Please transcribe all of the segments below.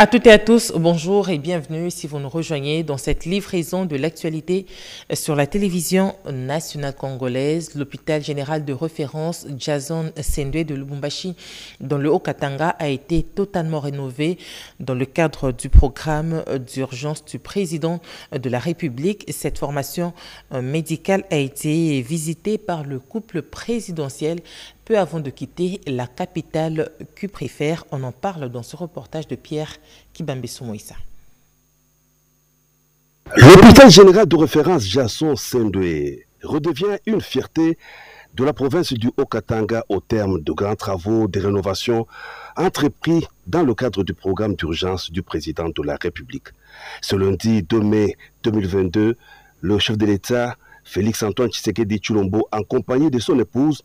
À toutes et à tous, bonjour et bienvenue si vous nous rejoignez dans cette livraison de l'actualité sur la télévision nationale congolaise. L'hôpital général de référence Jason Sendwe de Lubumbashi dans le Haut-Katanga a été totalement rénové dans le cadre du programme d'urgence du président de la République. Cette formation médicale a été visitée par le couple présidentiel peu avant de quitter la capitale cuprifère. On en parle dans ce reportage de Pierre Kibambeso Moïsa. L'hôpital général de référence Jason Sendwe redevient une fierté de la province du Haut-Katanga au terme de grands travaux de rénovation entrepris dans le cadre du programme d'urgence du président de la République. Ce lundi 2 mai 2022, le chef de l'État, Félix-Antoine Tshisekedi Tshilombo, en compagnie de son épouse,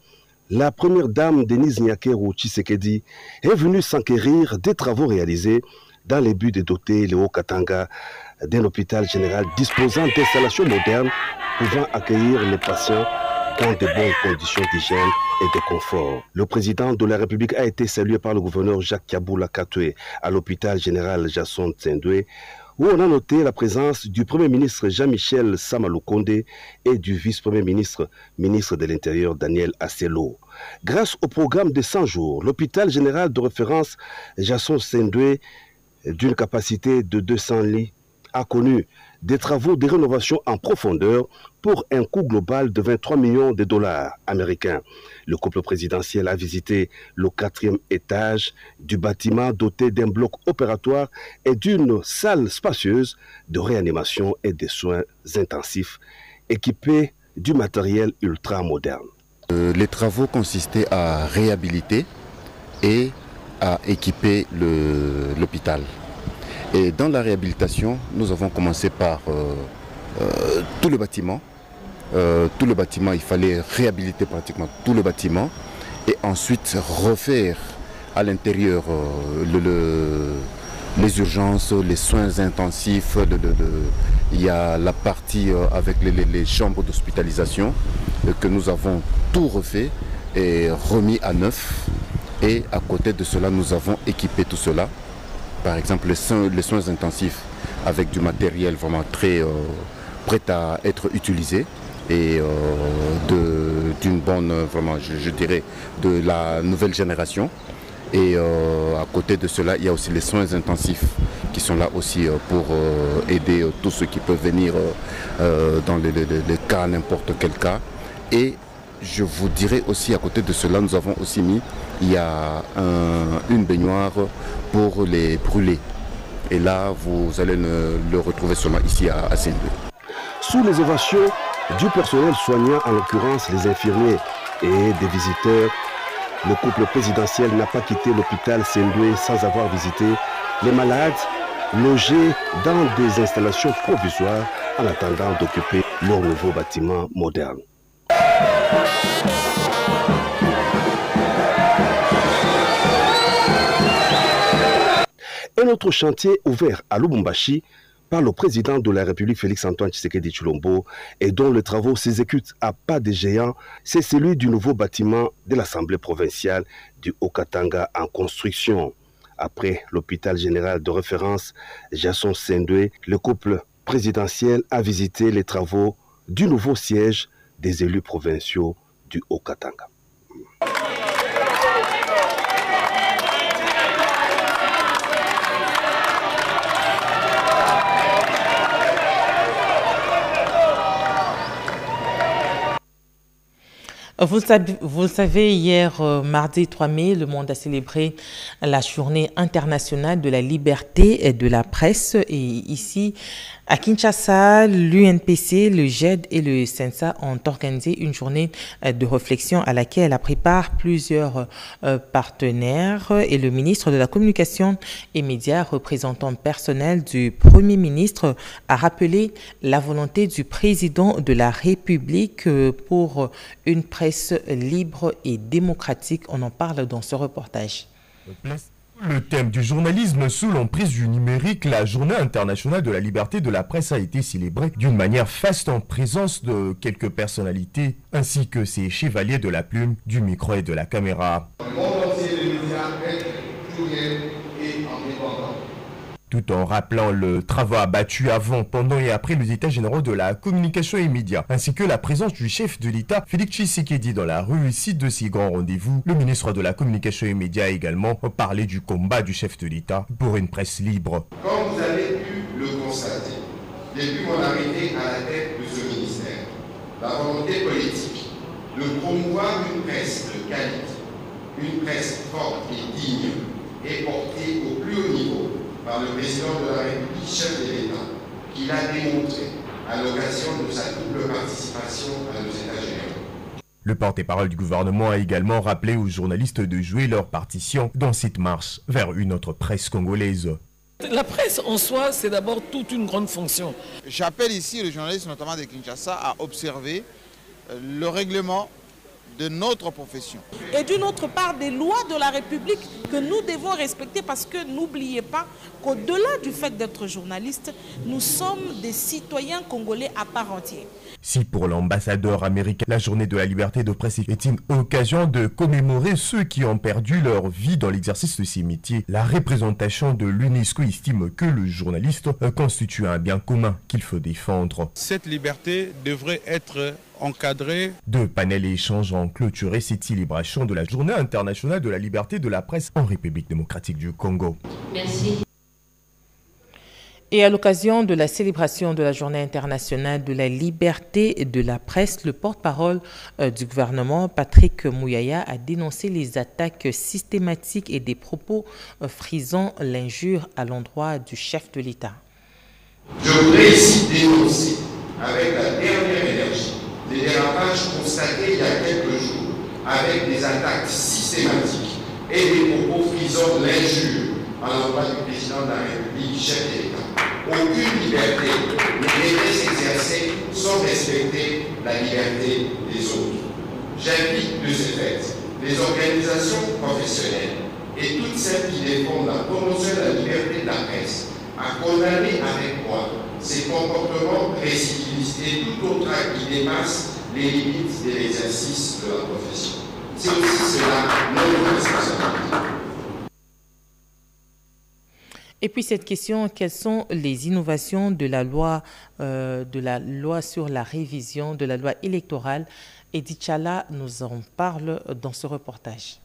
la première dame Denise Nyakeru Tshisekedi, est venue s'enquérir des travaux réalisés dans le but de doter le Haut-Katanga d'un hôpital général disposant d'installations modernes pouvant accueillir les patients dans de bonnes conditions d'hygiène et de confort. Le président de la République a été salué par le gouverneur Jacques Kaboula Katoué à l'hôpital général Jason Sendwe, où on a noté la présence du Premier ministre Jean-Michel Samaloukonde et du vice-premier ministre, ministre de l'Intérieur Daniel Asselo. Grâce au programme de 100 jours, l'hôpital général de référence Jason Sendwe, d'une capacité de 200 lits, a connu des travaux de rénovation en profondeur pour un coût global de 23 millions de dollars américains. Le couple présidentiel a visité le 4e étage du bâtiment doté d'un bloc opératoire et d'une salle spacieuse de réanimation et de soins intensifs équipée du matériel ultra moderne. Les travaux consistaient à réhabiliter et à équiper l'hôpital. Et dans la réhabilitation, nous avons commencé par tout le bâtiment. Tout le bâtiment, il fallait réhabiliter pratiquement tout le bâtiment et ensuite refaire à l'intérieur les urgences, les soins intensifs. Il y a la partie avec les chambres d'hospitalisation que nous avons tout refait et remis à neuf. Et à côté de cela, nous avons équipé tout cela. Par exemple, les soins intensifs avec du matériel vraiment très prêt à être utilisé et d'une bonne, vraiment, je dirais, de la nouvelle génération. Et à côté de cela, il y a aussi les soins intensifs qui sont là aussi pour aider tous ceux qui peuvent venir dans les cas, n'importe quel cas. Et je vous dirais aussi, à côté de cela, nous avons aussi mis, il y a une baignoire pour les brûlés. Et là, vous allez le retrouver seulement ici à Sendwe. Sous les ovations du personnel soignant, en l'occurrence les infirmiers et des visiteurs, le couple présidentiel n'a pas quitté l'hôpital Sendwe sans avoir visité les malades logés dans des installations provisoires en attendant d'occuper leur nouveau bâtiment moderne. Un autre chantier ouvert à Lubumbashi par le président de la République Félix-Antoine Tshisekedi Tshilombo et dont les travaux s'exécutent à pas de géant, c'est celui du nouveau bâtiment de l'Assemblée provinciale du Haut-Katanga en construction. Après l'hôpital général de référence Jason Sendwe, le couple présidentiel a visité les travaux du nouveau siège des élus provinciaux du Haut-Katanga. Vous le savez, hier, mardi 3 mai, le monde a célébré la journée internationale de la liberté et de la presse. Et ici, à Kinshasa, l'UNPC, le GED et le SENSA ont organisé une journée de réflexion à laquelle a pris part plusieurs partenaires et le ministre de la Communication et Médias, représentant personnel du Premier ministre, a rappelé la volonté du président de la République pour une presse libre et démocratique. On en parle dans ce reportage. Le thème du journalisme sous l'emprise du numérique, la journée internationale de la liberté de la presse a été célébrée d'une manière faste en présence de quelques personnalités ainsi que ces chevaliers de la plume, du micro et de la caméra. Dans le monde entier, les médias restent pluriels et indépendants. tout en rappelant le travail abattu avant, pendant et après les états généraux de la communication et médias, ainsi que la présence du chef de l'État, Félix Tshisekedi, dans la réussite de ces grands rendez-vous. Le ministre de la communication et médias a également parlé du combat du chef de l'État pour une presse libre. Comme vous avez pu le constater, depuis mon arrivée à la tête de ce ministère, la volonté politique de promouvoir une presse de qualité, une presse forte et digne, est portée au plus haut niveau par le président de la République, chef de l'État, qu'il a démontré à l'occasion de sa double participation à nos États généraux. Le porte-parole du gouvernement a également rappelé aux journalistes de jouer leur partition dans cette marche vers une autre presse congolaise. La presse en soi, c'est d'abord toute une grande fonction. J'appelle ici les journalistes, notamment de Kinshasa, à observer le règlement de notre profession. Et d'une autre part, des lois de la République que nous devons respecter, parce que n'oubliez pas qu'au-delà du fait d'être journaliste, nous sommes des citoyens congolais à part entière. Si pour l'ambassadeur américain, la journée de la liberté de presse est une occasion de commémorer ceux qui ont perdu leur vie dans l'exercice de ces métiers, la représentation de l'UNESCO estime que le journaliste constitue un bien commun qu'il faut défendre. Cette liberté devrait être encadré. Deux panels et échanges ont clôturé cette célébration de la Journée internationale de la liberté de la presse en République démocratique du Congo. Merci. Et à l'occasion de la célébration de la Journée internationale de la liberté de la presse, le porte-parole du gouvernement, Patrick Mouyaya, a dénoncé les attaques systématiques et des propos frisant l'injure à l'endroit du chef de l'État. Je voudrais ici dénoncer avec la dernière énergie les dérapages constatés il y a quelques jours avec des attaques systématiques et des propos frisant l'injure à l'endroit du président de la République, chef de l'État. Aucune liberté ne devrait s'exercer sans respecter la liberté des autres. J'invite de ce fait les organisations professionnelles et toutes celles qui défendent la promotion de la liberté de la presse à condamner avec moi ces comportements récidivistes et tout autre acte qui dépasse les limites de l'exercice de la profession. C'est aussi cela notre responsabilité. Et puis cette question, quelles sont les innovations de la loi sur la révision de la loi électorale? Edith Chala nous en parle dans ce reportage.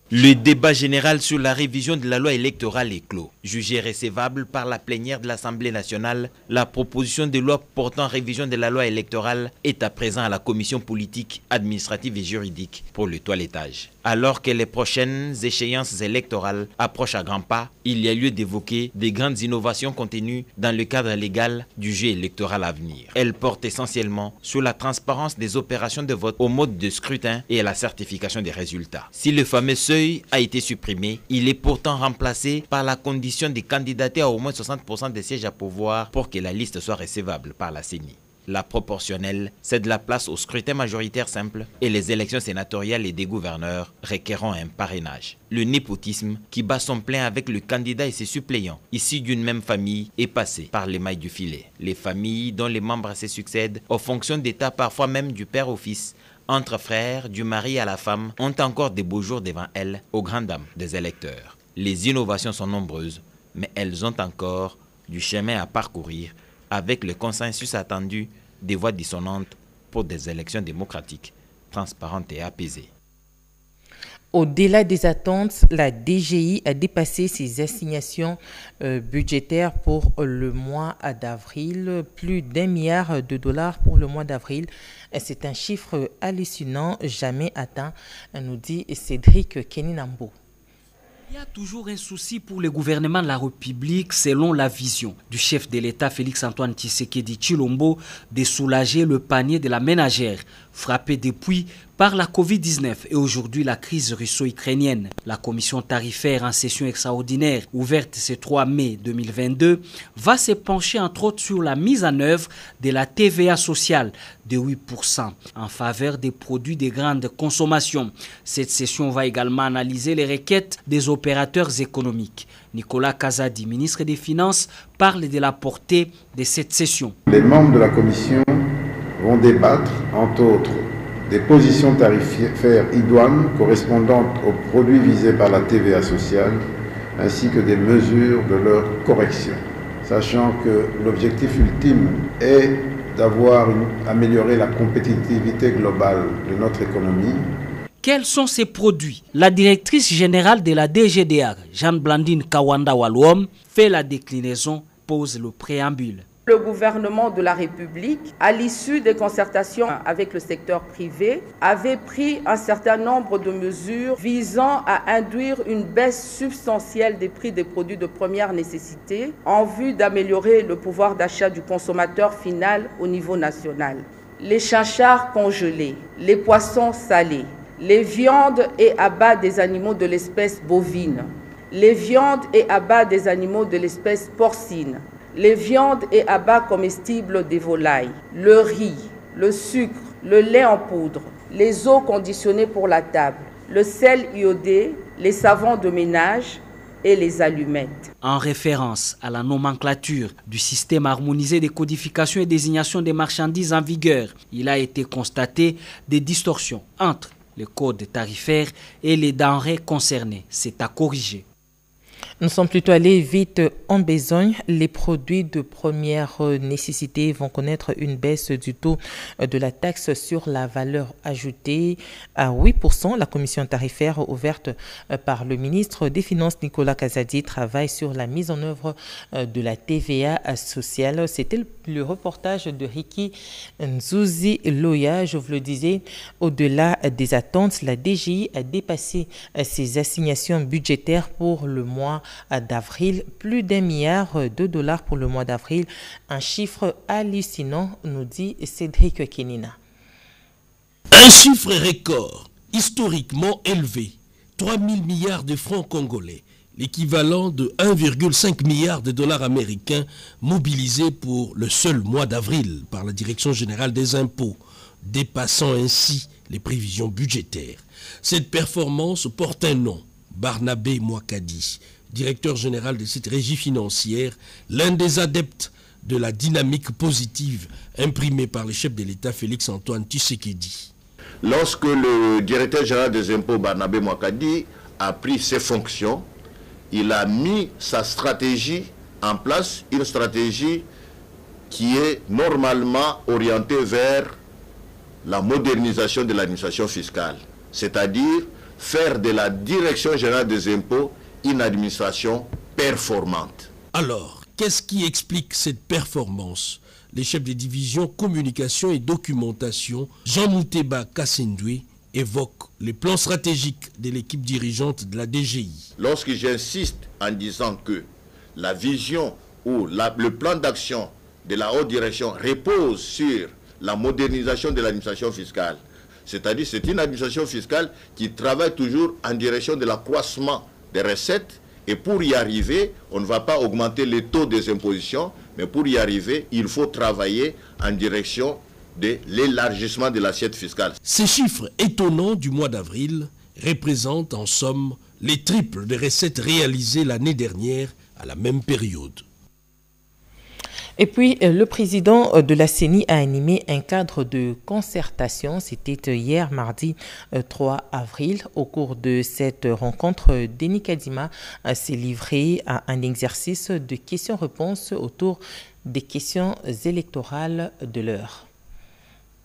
Le débat général sur la révision de la loi électorale est clos. Jugée recevable par la plénière de l'Assemblée nationale, la proposition de loi portant révision de la loi électorale est à présent à la commission politique, administrative et juridique pour le toilettage. Alors que les prochaines échéances électorales approchent à grands pas, il y a lieu d'évoquer des grandes innovations contenues dans le cadre légal du jeu électoral à venir. Elles portent essentiellement sur la transparence des opérations de vote au mode de scrutin et à la certification des résultats. Si le fameux seuil a été supprimé, il est pourtant remplacé par la condition de candidater à au moins 60% des sièges à pourvoir pour que la liste soit recevable par la CENI. La proportionnelle cède la place au scrutin majoritaire simple et les élections sénatoriales et des gouverneurs requérant un parrainage. Le népotisme qui bat son plein avec le candidat et ses suppléants, issus d'une même famille, est passé par les mailles du filet. Les familles dont les membres se succèdent aux fonctions d'État, parfois même du père au fils, entre frères, du mari à la femme, ont encore des beaux jours devant elles, aux grandes dames des électeurs. Les innovations sont nombreuses, mais elles ont encore du chemin à parcourir avec le consensus attendu des voix dissonantes pour des élections démocratiques, transparentes et apaisées. Au-delà des attentes, la DGI a dépassé ses assignations budgétaires pour le mois d'avril, plus d'1 milliard de dollars pour le mois d'avril. C'est un chiffre hallucinant, jamais atteint, nous dit Cédric Keninambo. Il y a toujours un souci pour le gouvernement de la République, selon la vision du chef de l'État Félix-Antoine Tshisekedi Tshilombo, de soulager le panier de la ménagère, frappée depuis par la Covid-19 et aujourd'hui la crise russo-ukrainienne. La commission tarifaire en session extraordinaire, ouverte ce 3 mai 2022, va se pencher entre autres sur la mise en œuvre de la TVA sociale de 8% en faveur des produits de grande consommation. Cette session va également analyser les requêtes des opérateurs économiques. Nicolas Kazadi, ministre des Finances, parle de la portée de cette session. Les membres de la commission vont débattre, entre autres, des positions tarifaires idoines correspondantes aux produits visés par la TVA sociale ainsi que des mesures de leur correction, sachant que l'objectif ultime est améliorer la compétitivité globale de notre économie. Quels sont ces produits? La directrice générale de la DGDA, Jeanne-Blandine Kawanda-Waluom, fait la déclinaison, pose le préambule. Le gouvernement de la République, à l'issue des concertations avec le secteur privé, avait pris un certain nombre de mesures visant à induire une baisse substantielle des prix des produits de première nécessité en vue d'améliorer le pouvoir d'achat du consommateur final au niveau national. Les chinchards congelés, les poissons salés, les viandes et abats des animaux de l'espèce bovine, les viandes et abats des animaux de l'espèce porcine, les viandes et abats comestibles des volailles, le riz, le sucre, le lait en poudre, les eaux conditionnées pour la table, le sel iodé, les savons de ménage et les allumettes. En référence à la nomenclature du système harmonisé de codification et désignation des marchandises en vigueur, il a été constaté des distorsions entre les codes tarifaires et les denrées concernées. C'est à corriger. Nous sommes plutôt allés vite en besogne. Les produits de première nécessité vont connaître une baisse du taux de la taxe sur la valeur ajoutée à 8%. La commission tarifaire ouverte par le ministre des Finances Nicolas Kazadi travaille sur la mise en œuvre de la TVA sociale. C'était le reportage de Ricky Nzouzi Loya. Je vous le disais, au-delà des attentes, la DGI a dépassé ses assignations budgétaires pour le mois d'avril, plus d'1 milliard de dollars pour le mois d'avril, un chiffre hallucinant, nous dit Cédric Kenina. Un chiffre record, historiquement élevé, 3 000 milliards de francs congolais, l'équivalent de 1,5 milliard de dollars américains mobilisés pour le seul mois d'avril par la Direction générale des impôts, dépassant ainsi les prévisions budgétaires. Cette performance porte un nom, Barnabé Mouakadi, directeur général de cette régie financière, l'un des adeptes de la dynamique positive imprimée par le chef de l'État Félix-Antoine Tshisekedi. Lorsque le directeur général des impôts, Barnabé Mouakadi, a pris ses fonctions, il a mis sa stratégie en place, une stratégie qui est normalement orientée vers la modernisation de l'administration fiscale, c'est-à-dire faire de la direction générale des impôts une administration performante. Alors, qu'est-ce qui explique cette performance? Les chefs des divisions communication et documentation, Jean Mouteba Kassendoué, évoquent les plans stratégiques de l'équipe dirigeante de la DGI. Lorsque j'insiste en disant que la vision ou le plan d'action de la haute direction repose sur la modernisation de l'administration fiscale, c'est-à-dire c'est une administration fiscale qui travaille toujours en direction de l'accroissement des recettes, et pour y arriver, on ne va pas augmenter les taux des impositions, mais pour y arriver, il faut travailler en direction de l'élargissement de l'assiette fiscale. Ces chiffres étonnants du mois d'avril représentent en somme les triples des recettes réalisées l'année dernière à la même période. Et puis, le président de la CENI a animé un cadre de concertation. C'était hier, mardi 3 avril. Au cours de cette rencontre, Denis Kadima s'est livré à un exercice de questions-réponses autour des questions électorales de l'heure.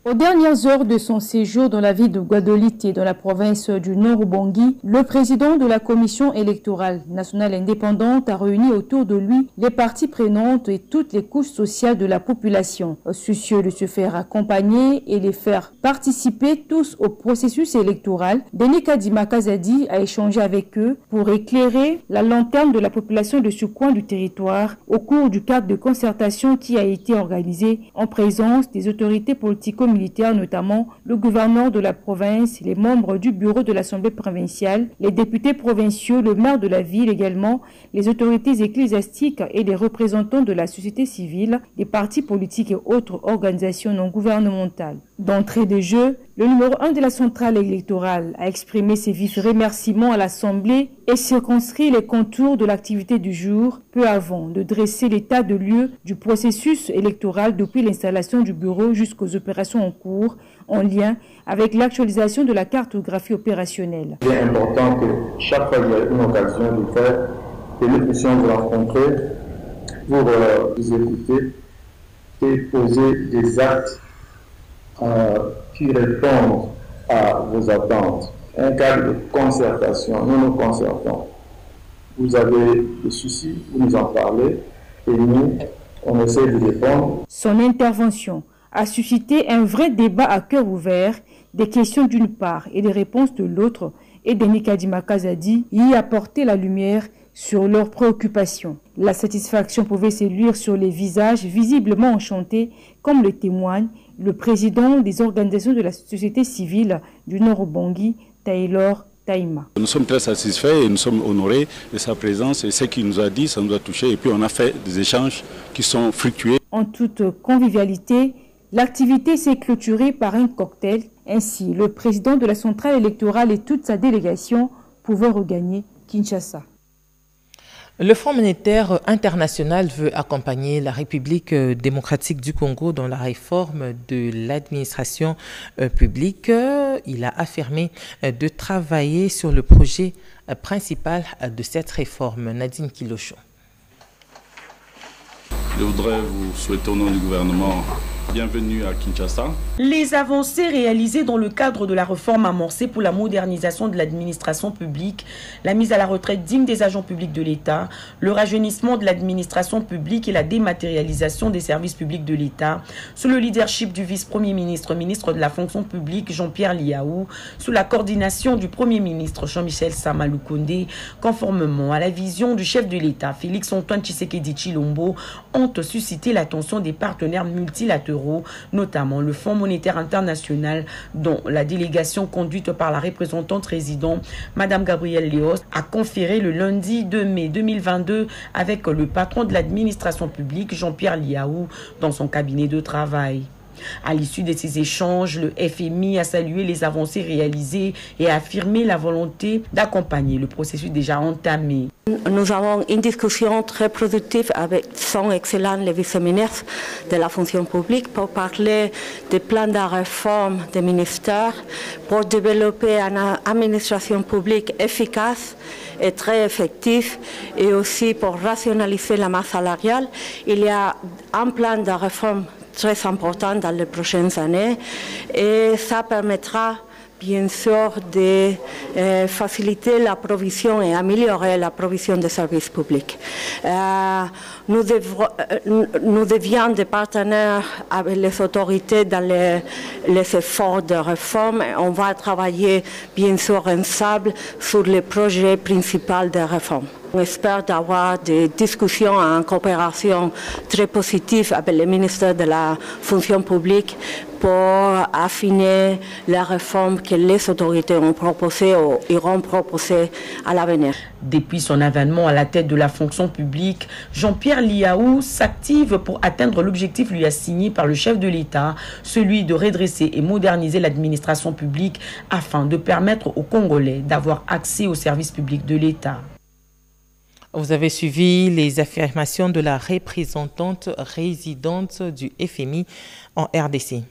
Aux dernières heures de son séjour dans la ville de Guadolite et dans la province du Nord-Ubangi, le président de la Commission électorale nationale indépendante a réuni autour de lui les parties prenantes et toutes les couches sociales de la population. Soucieux de se faire accompagner et les faire participer tous au processus électoral, Denis Kadima Kazadi a échangé avec eux pour éclairer la lanterne de la population de ce coin du territoire au cours du cadre de concertation qui a été organisé en présence des autorités politico-militaires, notamment le gouverneur de la province, les membres du bureau de l'Assemblée provinciale, les députés provinciaux, le maire de la ville également, les autorités ecclésiastiques et les représentants de la société civile, des partis politiques et autres organisations non gouvernementales. D'entrée de jeu, le numéro 1 de la centrale électorale a exprimé ses vifs remerciements à l'Assemblée et circonscrit les contours de l'activité du jour, peu avant de dresser l'état de lieu du processus électoral depuis l'installation du bureau jusqu'aux opérations en cours, en lien avec l'actualisation de la cartographie opérationnelle. Il est important que chaque fois qu'il y a une occasion de faire que nous puissions vous rencontrer pour vous écouter et poser des actes qui répondent à vos attentes. Un cadre de concertation, nous nous concertons. Vous avez des soucis, vous nous en parlez, et nous, on essaie de répondre. Son intervention a suscité un vrai débat à cœur ouvert, des questions d'une part et des réponses de l'autre, et Denis Kadima Kazadi y a porté la lumière sur leurs préoccupations. La satisfaction pouvait se lire sur les visages visiblement enchantés, comme le témoigne le président des organisations de la société civile du Nord-Ubangi, Taylor Taïma. Nous sommes très satisfaits et nous sommes honorés de sa présence et ce qu'il nous a dit, ça nous a touché et puis on a fait des échanges qui sont fructueux. En toute convivialité, l'activité s'est clôturée par un cocktail. Ainsi, le président de la centrale électorale et toute sa délégation pouvaient regagner Kinshasa. Le Fonds monétaire international veut accompagner la République démocratique du Congo dans la réforme de l'administration publique. Il a affirmé de travailler sur le projet principal de cette réforme. Nadine Kilocho. Je voudrais vous souhaiter au nom du gouvernement bienvenue à Kinshasa. Les avancées réalisées dans le cadre de la réforme amorcée pour la modernisation de l'administration publique, la mise à la retraite digne des agents publics de l'État, le rajeunissement de l'administration publique et la dématérialisation des services publics de l'État, sous le leadership du vice-premier ministre, ministre de la fonction publique Jean-Pierre Liaou, sous la coordination du premier ministre Jean-Michel Sama Lukonde, conformément à la vision du chef de l'État Félix-Antoine Tshisekedi Tshilombo, ont suscité l'attention des partenaires multilatéraux, notamment le Fonds monétaire international, dont la délégation conduite par la représentante résidente, Madame Gabrielle Léos, a conféré le lundi 2 mai 2022 avec le patron de l'administration publique, Jean-Pierre Liaou, dans son cabinet de travail. À l'issue de ces échanges, le FMI a salué les avancées réalisées et a affirmé la volonté d'accompagner le processus déjà entamé. Nous avons une discussion très productive avec son excellent le vice-ministre de la fonction publique pour parler des plans de réforme des ministères, pour développer une administration publique efficace et très effective et aussi pour rationaliser la masse salariale. Il y a un plan de réforme très important dans les prochaines années et ça permettra bien sûr de faciliter la provision et améliorer la provision des services publics. Nous devions des partenaires avec les autorités dans les efforts de réforme. On va travailler bien sûr ensemble sur les projets principaux de réforme. On espère d'avoir des discussions en coopération très positives avec le ministère de la fonction publique pour affiner la réforme que les autorités ont proposées ou iront proposer à l'avenir. Depuis son avènement à la tête de la fonction publique, Jean-Pierre Liaou s'active pour atteindre l'objectif lui assigné par le chef de l'État, celui de redresser et moderniser l'administration publique afin de permettre aux Congolais d'avoir accès aux services publics de l'État. Vous avez suivi les affirmations de la représentante résidente du FMI en RDC.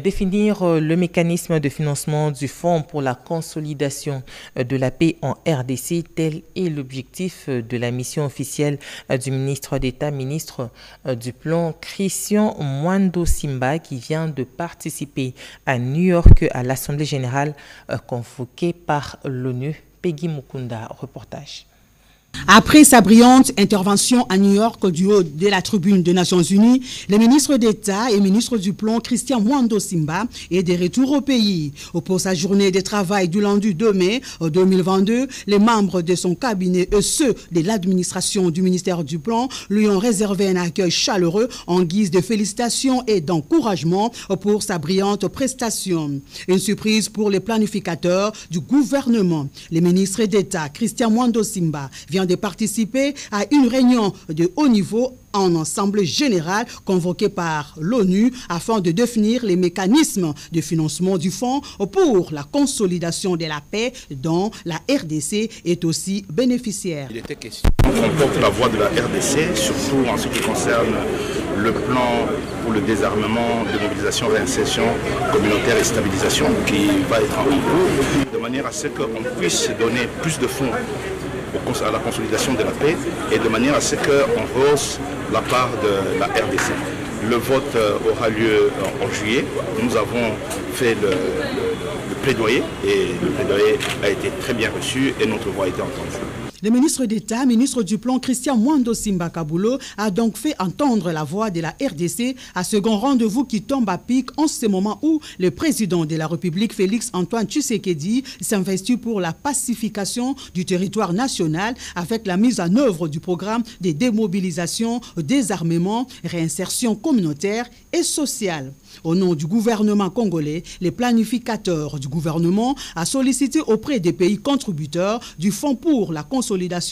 Définir le mécanisme de financement du Fonds pour la consolidation de la paix en RDC, tel est l'objectif de la mission officielle du ministre d'État, ministre du Plan, Christian Mwando Simba, qui vient de participer à New York à l'Assemblée générale convoquée par l'ONU. Peggy Mukunda, reportage. Après sa brillante intervention à New York du haut de la tribune des Nations Unies, le ministre d'État et ministre du Plan, Christian Mwando Simba, est de retour au pays. Pour sa journée de travail du lundi 2 mai 2022, les membres de son cabinet et ceux de l'administration du ministère du Plan lui ont réservé un accueil chaleureux en guise de félicitations et d'encouragement pour sa brillante prestation. Une surprise pour les planificateurs du gouvernement. Le ministre d'État, Christian Mwando Simba, vient de participer à une réunion de haut niveau en assemblée générale convoquée par l'ONU afin de définir les mécanismes de financement du fonds pour la consolidation de la paix dont la RDC est aussi bénéficiaire. Il était question qu'on porte la voix de la RDC, surtout en ce qui concerne le plan pour le désarmement, démobilisation, réinsertion communautaire et stabilisation qui va être en cours, de manière à ce qu'on puisse donner plus de fonds à la consolidation de la paix et de manière à ce qu'on rehausse la part de la RDC. Le vote aura lieu en juillet. Nous avons fait le plaidoyer et le plaidoyer a été très bien reçu et notre voix a été entendue. Le ministre d'État, ministre du Plan Christian Mwando Simba Kabulo, a donc fait entendre la voix de la RDC à ce grand rendez-vous qui tombe à pic en ce moment où le président de la République, Félix Antoine Tshisekedi, s'investit pour la pacification du territoire national avec la mise en œuvre du programme de démobilisation, désarmement, réinsertion communautaire et sociale. Au nom du gouvernement congolais, les planificateurs du gouvernement a sollicité auprès des pays contributeurs du Fonds pour la consolidation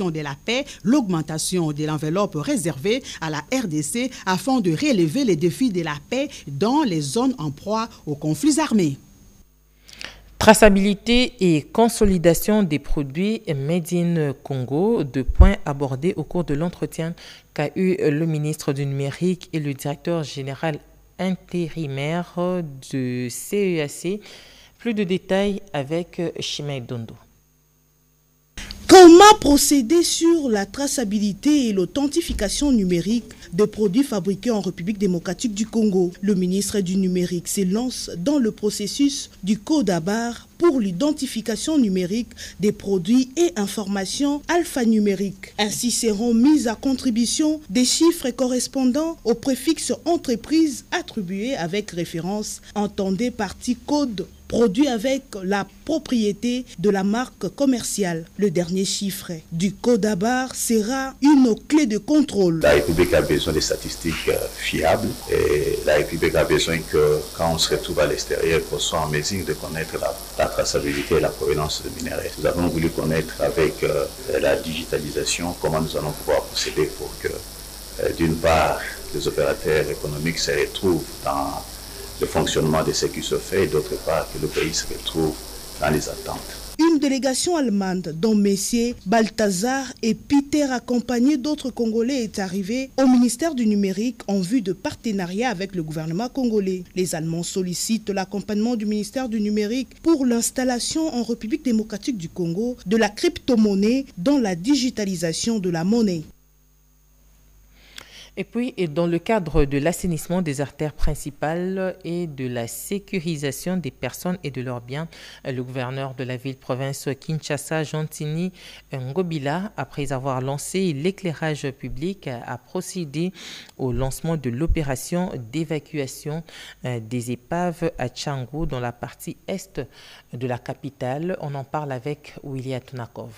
de la paix l'augmentation de l'enveloppe réservée à la RDC afin de relever les défis de la paix dans les zones en proie aux conflits armés. Traçabilité et consolidation des produits Made in Congo, 2 points abordés au cours de l'entretien qu'a eu le ministre du Numérique et le directeur général intérimaire de CEAC. Plus de détails avec Chimay Dondo. Comment procéder sur la traçabilité et l'authentification numérique de produits fabriqués en République démocratique du Congo? Le ministre du Numérique s'élance dans le processus du code à barre pour l'identification numérique des produits et informations alphanumériques. Ainsi seront mises à contribution des chiffres correspondant au préfixe entreprise attribué avec référence entendez partie code produit avec la propriété de la marque commerciale. Le dernier chiffre du code à barre sera une clé de contrôle. La République a besoin de statistiques fiables et la République a besoin que quand on se retrouve à l'extérieur, qu'on soit en mesure de connaître la traçabilité et la provenance de minerais. Nous avons voulu connaître avec la digitalisation comment nous allons pouvoir procéder pour que d'une part les opérateurs économiques se retrouvent dans le fonctionnement de ce qui se fait et d'autre part que le pays se retrouve dans les attentes. Une délégation allemande dont messieurs Balthazar et Peter accompagnés d'autres Congolais est arrivée au ministère du Numérique en vue de partenariat avec le gouvernement congolais. Les Allemands sollicitent l'accompagnement du ministère du Numérique pour l'installation en République démocratique du Congo de la crypto-monnaie dans la digitalisation de la monnaie. Et puis, dans le cadre de l'assainissement des artères principales et de la sécurisation des personnes et de leurs biens, le gouverneur de la ville-province Kinshasa, Gentini Ngobila, après avoir lancé l'éclairage public, a procédé au lancement de l'opération d'évacuation des épaves à Tchangou, dans la partie est de la capitale. On en parle avec William Tonakov.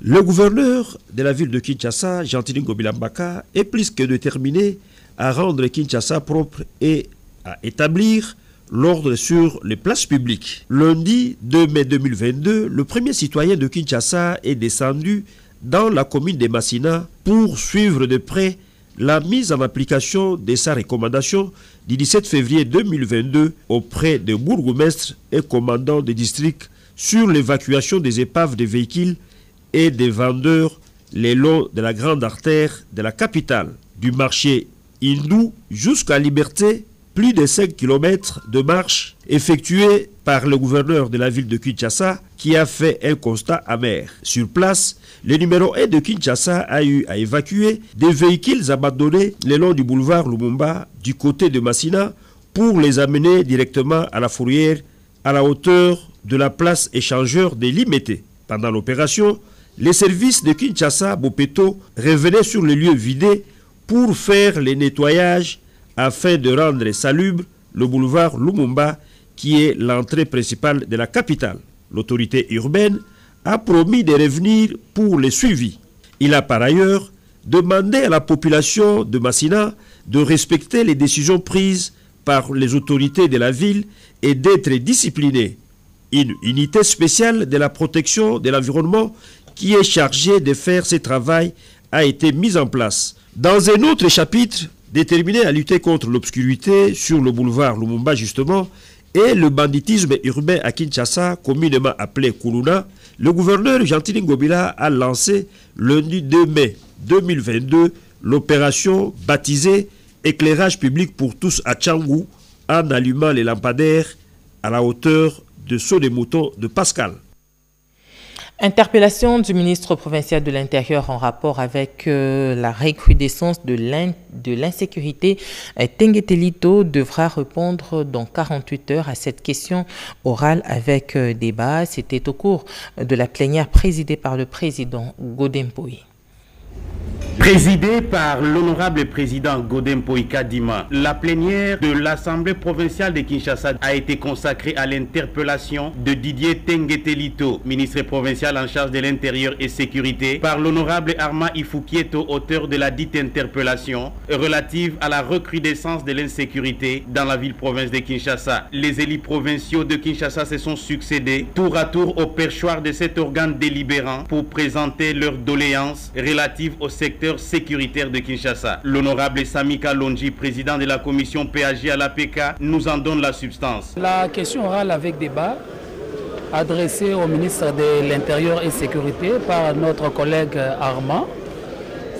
Le gouverneur de la ville de Kinshasa, Gentini Ngobila Mbaka, est plus que déterminé à rendre Kinshasa propre et à établir l'ordre sur les places publiques. Lundi 2 mai 2022, le premier citoyen de Kinshasa est descendu dans la commune de Massina pour suivre de près la mise en application de sa recommandation du 17 février 2022 auprès des bourgmestres et commandants des districts sur l'évacuation des épaves des véhicules et des vendeurs le long de la grande artère de la capitale. Du marché hindou jusqu'à Liberté, plus de 5 km de marche effectuée par le gouverneur de la ville de Kinshasa qui a fait un constat amer. Sur place, le numéro 1 de Kinshasa a eu à évacuer des véhicules abandonnés le long du boulevard Lumumba du côté de Massina pour les amener directement à la fourrière à la hauteur de la place échangeur des Limété. Pendant l'opération, les services de Kinshasa Bopeto revenaient sur le lieu vidé pour faire les nettoyages afin de rendre salubre le boulevard Lumumba qui est l'entrée principale de la capitale. L'autorité urbaine a promis de revenir pour les suivis. Il a par ailleurs demandé à la population de Massina de respecter les décisions prises par les autorités de la ville et d'être disciplinés. Une unité spéciale de la protection de l'environnement qui est chargée de faire ce travail a été mise en place. Dans un autre chapitre, déterminé à lutter contre l'obscurité sur le boulevard Lumumba justement et le banditisme urbain à Kinshasa, communément appelé Kuluna, le gouverneur Gentini Ngobila a lancé lundi 2 mai 2022 l'opération baptisée Éclairage public pour tous à Tchangou en allumant les lampadaires à la hauteur de saut des moutons de Pascal. Interpellation du ministre provincial de l'Intérieur en rapport avec la recrudescence de l'insécurité. Tengetelito devra répondre dans 48 heures à cette question orale avec débat. C'était au cours de la plénière présidée par le président Godem Poi. Présidée par l'honorable président Godem Poi Kadima, la plénière de l'Assemblée provinciale de Kinshasa a été consacrée à l'interpellation de Didier Tengetelito, ministre provincial en charge de l'Intérieur et Sécurité, par l'honorable Arma Ifukieto, auteur de la dite interpellation relative à la recrudescence de l'insécurité dans la ville-province de Kinshasa. Les élus provinciaux de Kinshasa se sont succédés tour à tour au perchoir de cet organe délibérant pour présenter leurs doléances relatives au secteur sécuritaire de Kinshasa. L'honorable Sami Kalonji, président de la commission PAG à l'APK, nous en donne la substance. La question orale avec débat adressée au ministre de l'Intérieur et Sécurité par notre collègue Armand,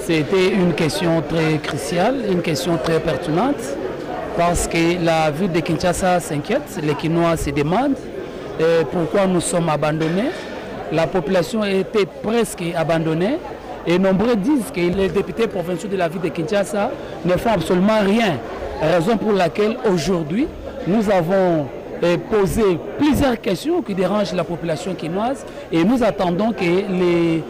c'était une question très cruciale, une question très pertinente, parce que la ville de Kinshasa s'inquiète, les Kinois se demandent pourquoi nous sommes abandonnés. La population était presque abandonnée. Et nombreux disent que les députés provinciaux de la ville de Kinshasa ne font absolument rien. Raison pour laquelle aujourd'hui, nous avons posé plusieurs questions qui dérangent la population quinoise et nous attendons que les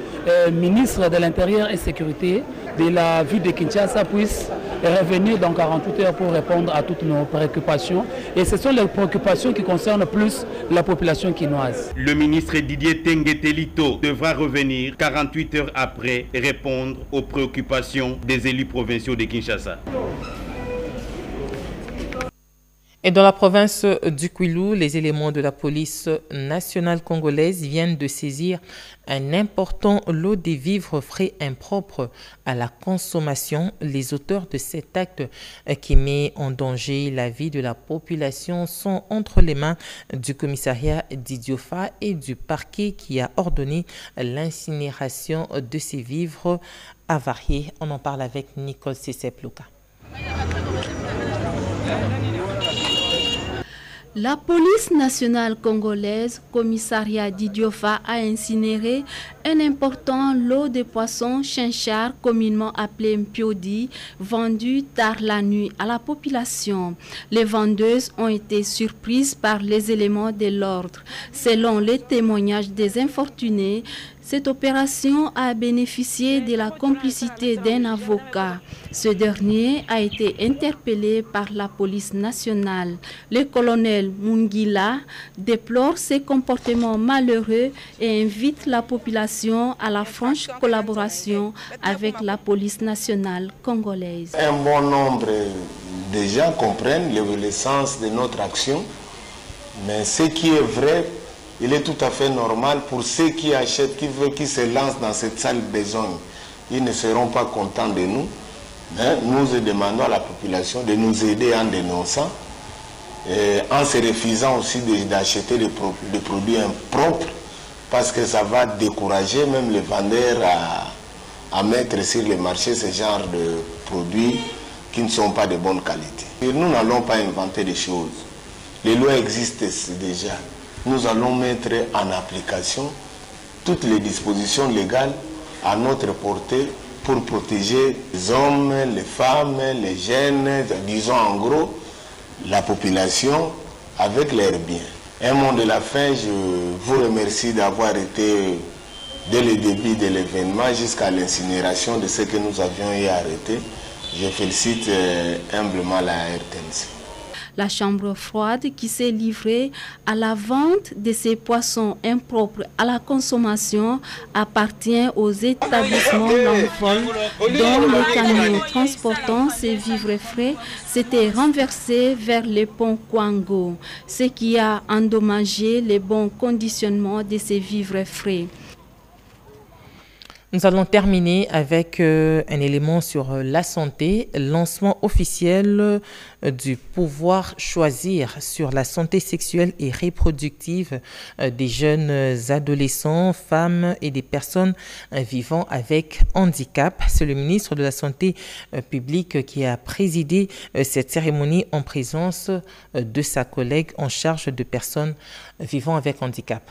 ministres de l'Intérieur et Sécurité de la ville de Kinshasa puissent revenir dans 48 heures pour répondre à toutes nos préoccupations. Et ce sont les préoccupations qui concernent plus la population quinoise. Le ministre Didier Tengetelito devra revenir 48 heures après répondre aux préoccupations des élus provinciaux de Kinshasa. Et dans la province du Kwilu, les éléments de la police nationale congolaise viennent de saisir un important lot de vivres frais impropres à la consommation. Les auteurs de cet acte qui met en danger la vie de la population sont entre les mains du commissariat d'Idiofa et du parquet qui a ordonné l'incinération de ces vivres avariés. On en parle avec Nicole Sesepluka. La police nationale congolaise, commissariat d'Idiofa, a incinéré un important lot de poissons chinchard, communément appelé mpiodi, vendus tard la nuit à la population. Les vendeuses ont été surprises par les éléments de l'ordre. Selon les témoignages des infortunés, cette opération a bénéficié de la complicité d'un avocat. Ce dernier a été interpellé par la police nationale. Le colonel Mungila déplore ces comportements malheureux et invite la population à la franche collaboration avec la police nationale congolaise. Un bon nombre de gens comprennent l'essence de notre action, mais ce qui est vrai, il est tout à fait normal pour ceux qui achètent, qui se lancent dans cette sale besogne. Ils ne seront pas contents de nous. Mais nous demandons à la population de nous aider en dénonçant, en se refusant aussi d'acheter des produits impropres, parce que ça va décourager même les vendeurs à mettre sur le marché ce genre de produits qui ne sont pas de bonne qualité. Et nous n'allons pas inventer des choses. Les lois existent déjà. Nous allons mettre en application toutes les dispositions légales à notre portée pour protéger les hommes, les femmes, les jeunes, disons en gros, la population avec leurs biens. Un mot de la fin, je vous remercie d'avoir été dès le début de l'événement jusqu'à l'incinération de ce que nous avions eu arrêté. Je félicite humblement la RTNC. La chambre froide qui s'est livrée à la vente de ces poissons impropres à la consommation appartient aux établissements d'envol dont le camion transportant ces vivres frais s'était renversé vers le pont Kwango, ce qui a endommagé le bon conditionnement de ces vivres frais. Nous allons terminer avec un élément sur la santé, lancement officiel du pouvoir choisir sur la santé sexuelle et reproductive des jeunes adolescents, femmes et des personnes vivant avec handicap. C'est le ministre de la Santé publique qui a présidé cette cérémonie en présence de sa collègue en charge de personnes vivant avec handicap.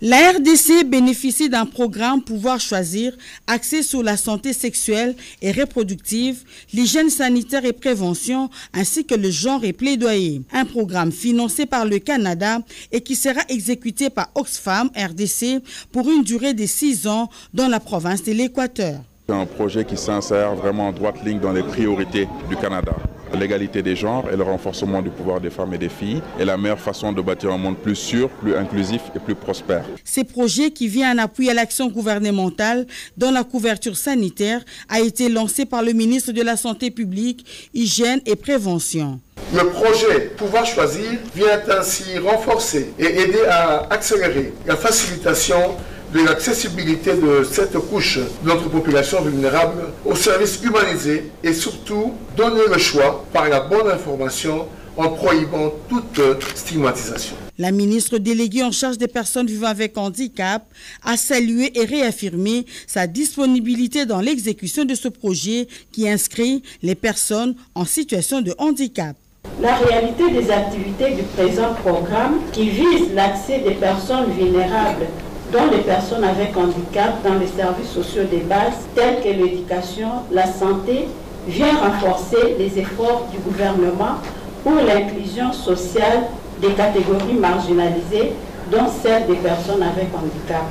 La RDC bénéficie d'un programme Pouvoir choisir, axé sur la santé sexuelle et reproductive, l'hygiène sanitaire et prévention, ainsi que le genre et plaidoyer. Un programme financé par le Canada et qui sera exécuté par Oxfam RDC pour une durée de 6 ans dans la province de l'Équateur. C'est un projet qui s'insère vraiment en droite ligne dans les priorités du Canada. L'égalité des genres et le renforcement du pouvoir des femmes et des filles est la meilleure façon de bâtir un monde plus sûr, plus inclusif et plus prospère. Ces projets qui vient en appui à l'action gouvernementale dans la couverture sanitaire a été lancé par le ministre de la Santé publique, Hygiène et Prévention. Le projet Pouvoir choisir vient ainsi renforcer et aider à accélérer la facilitation de l'accessibilité de cette couche de notre population vulnérable aux services humanisés et surtout donner le choix par la bonne information en prohibant toute stigmatisation. La ministre déléguée en charge des personnes vivant avec handicap a salué et réaffirmé sa disponibilité dans l'exécution de ce projet qui inscrit les personnes en situation de handicap. La réalité des activités du présent programme qui vise l'accès des personnes vulnérables dont les personnes avec handicap dans les services sociaux de base tels que l'éducation, la santé, vient renforcer les efforts du gouvernement pour l'inclusion sociale des catégories marginalisées, dont celles des personnes avec handicap.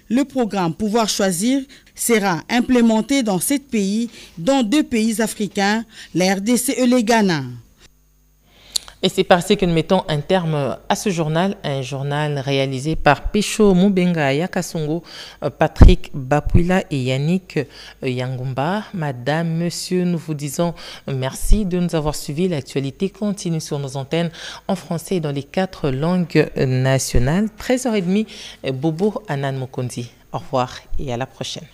Le programme Pouvoir choisir sera implémenté dans 7 pays, dont 2 pays africains, la RDC et le Ghana. Et c'est parti que nous mettons un terme à ce journal, un journal réalisé par Pécho Moubenga Yakasongo, Patrick Bapuila et Yannick Yangumba. Madame, monsieur, nous vous disons merci de nous avoir suivis. L'actualité continue sur nos antennes en français et dans les 4 langues nationales. 13h30, Bobo Anan Mokondi. Au revoir et à la prochaine.